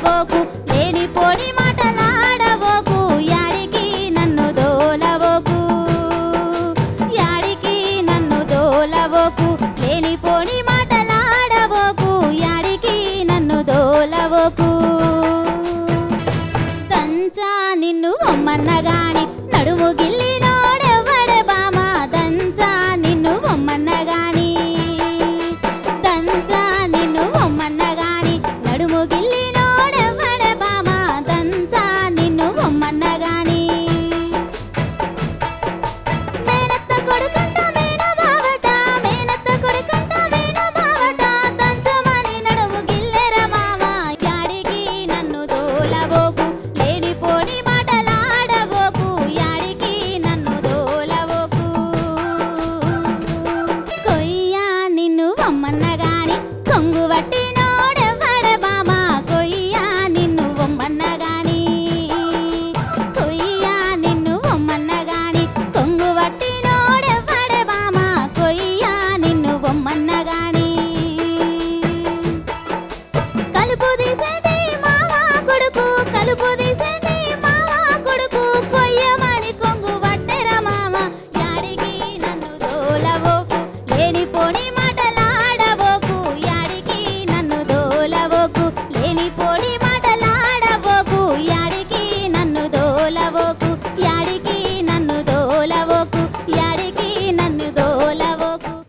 దోలవోకు లేనిపోని మాటలాడవోకు యాడికి నన్ను దోలవోకు యాడికి నన్ను దోలవోకు లేనిపోని మాటలాడవోకు యాడికి నన్ను దోలవోకు దంచా నిన్ను ఒమ్మన్నగాని నడుము గిల్లినోడెవ్వడే బామా దంచా నిన్ను ఒమ్మన్నగాని దంచా నిన్ను ఒమ్మన్నగాని నడుము గిల్లినోడెవ్వడే బామా దంచా నిన్ను ఒమ్మన్నగాని మేనత్త కొడుకంట మేనమావట మేనత్త కొడుకంట మేనమావట దంచమని నడుము గిల్లెర మామ యాడికి నన్ను దోలవోకు లేనిపోని మాటలాడవోకు యాడికి నన్ను దోలవోకు కొయ్యా నిన్ను ఒమ్మన్నగాని కొంగు వట్టినోడెవ్వడే బామా కొయ్యా నిన్ను ఒమ్మన్నగాని కొయ్యా నిన్ను ఒమ్మన్నగాని కొంగు వట్టినోడెవ్వడే బామా కొయ్యా నిన్ను ఒమ్మన్నగాని కలుపు తీసేటి మావా కొడుకు కలుపు తీసేటి మావా కొడుకు కొయ్యమని కొంగు వట్టెర మామ యాడికి నన్ను దోలవోకు లేనిపోని మాటలాడవోకు యాడికి నన్ను దోలవోకు లేనిపోని మాటలాడవోకు యాడికి నన్ను దోలవోకు యాడికి